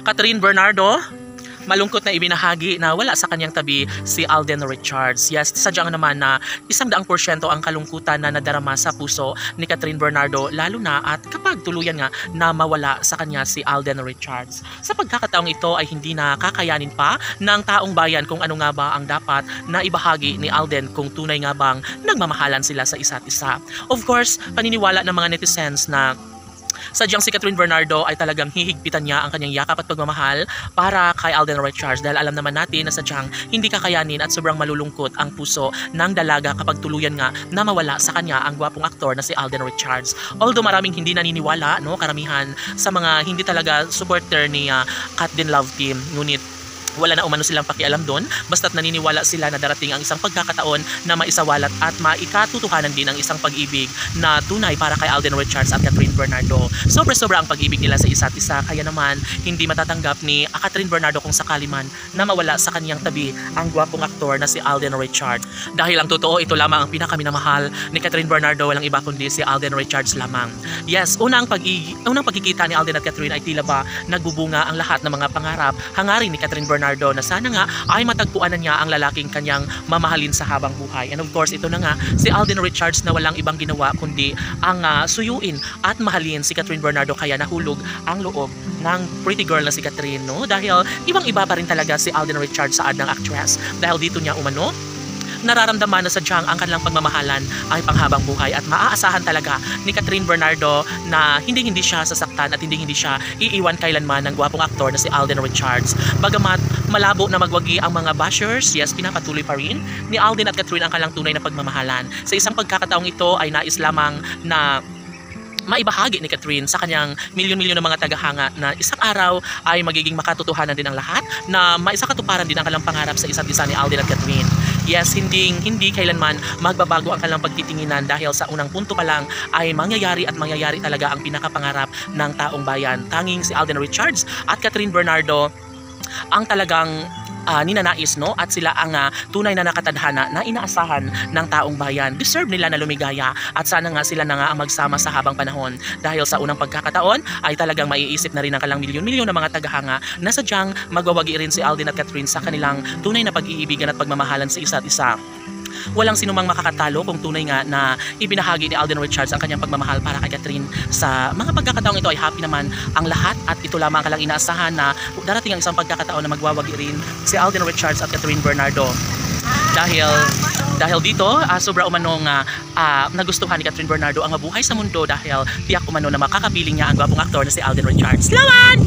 Catherine Bernardo, malungkot na ibinahagi na wala sa kanyang tabi si Alden Richards. Yes, sadyang naman na 100% ang kalungkutan na nadarama sa puso ni Catherine Bernardo, lalo na at kapag tuluyan nga na mawala sa kanya si Alden Richards. Sa pagkakataong ito ay hindi na kakayanin pa ng taong bayan kung ano nga ba ang dapat na ibahagi ni Alden kung tunay nga bang nagmamahalan sila sa isa't isa. Of course, paniniwala ng mga netizens na sadyang si Catherine Bernardo ay talagang hihigpitan niya ang kanyang yakap at pagmamahal para kay Alden Richards, dahil alam naman natin na sadyang hindi kakayanin at sobrang malulungkot ang puso ng dalaga kapag tuluyan nga na mawala sa kanya ang gwapong aktor na si Alden Richards. Although maraming hindi naniniwala, no, karamihan sa mga hindi talaga supporter ni Cat Din Love Team, ngunit wala na umano silang pakialam doon, basta't naniniwala sila na darating ang isang pagkakataon na maisawalat at maikatutuhanan din ang isang pag-ibig na tunay para kay Alden Richards at Catherine Bernardo. Sobra-sobra ang pag-ibig nila sa isa't isa, kaya naman hindi matatanggap ni Catherine Bernardo kung sakali man na mawala sa kanyang tabi ang gwapong aktor na si Alden Richards. Dahil ang totoo, ito lamang ang pinakaminamahal ni Catherine Bernardo, walang iba kundi si Alden Richards lamang. Yes, unang pagkikita ni Alden at Catherine ay tila ba nagbubunga ang lahat ng mga pangarap, hangarin ni Catherine Bernardo na sana nga ay matagpuan na niya ang lalaking kanyang mamahalin sa habang buhay. And of course, ito na nga si Alden Richards na walang ibang ginawa kundi ang suyuin at mahalin si Catherine Bernardo, kaya nahulog ang loob ng pretty girl na si Catherine, no? Dahil ibang-iba pa rin talaga si Alden Richards sa ad ng actress, dahil dito niya umano nararamdaman na sadyang ang kanilang pagmamahalan ay panghabang buhay, at maaasahan talaga ni Catherine Bernardo na hindi siya sasaktan at hindi siya iiwan kailanman ng gwapong aktor na si Alden Richards. Bagamat malabo na magwagi ang mga bashers, yes, pinapatuloy pa rin ni Alden at Catherine ang kanilang tunay na pagmamahalan. Sa isang pagkakataong ito ay nais lamang na maibahagi ni Catherine sa kanyang milyon-milyon ng mga tagahanga na isang araw ay magiging makatotohanan din ang lahat, na maisakatuparan din ang kanilang pangarap sa isa't isa ni Alden at Catherine. Yes, hindi kailanman magbabago ang kanilang pagtitinginan, dahil sa unang punto pa lang ay mangyayari talaga ang pinakapangarap ng taong bayan. Tanging si Alden Richards at Catherine Bernardo ang talagang ninanais, no, at sila ang tunay na nakatadhana na inaasahan ng taong bayan. Deserve nila na lumigaya, at sana nga sila na nga ang magsama sa habang panahon, dahil sa unang pagkakataon ay talagang maiisip na rin ang kalang milyon-milyon na mga tagahanga na sadyang magwawagi rin si Alden at Catherine sa kanilang tunay na pag-iibigan at pagmamahalan sa isa't isa. Walang sinumang makakatalo kung tunay nga na ibinahagi ni Alden Richards ang kanyang pagmamahal para kay Catherine. Sa mga pagkakataong ito ay happy naman ang lahat, at ito lamang kalang inaasahan na darating ang isang pagkakataon na magwawagi rin si Alden Richards at Catherine Bernardo. Dahil dito, sobra umanong nagustuhan ni Catherine Bernardo ang mabuhay sa mundo, dahil tiyak umano na makakapiling niya ang gwapong aktor na si Alden Richards. Lawan!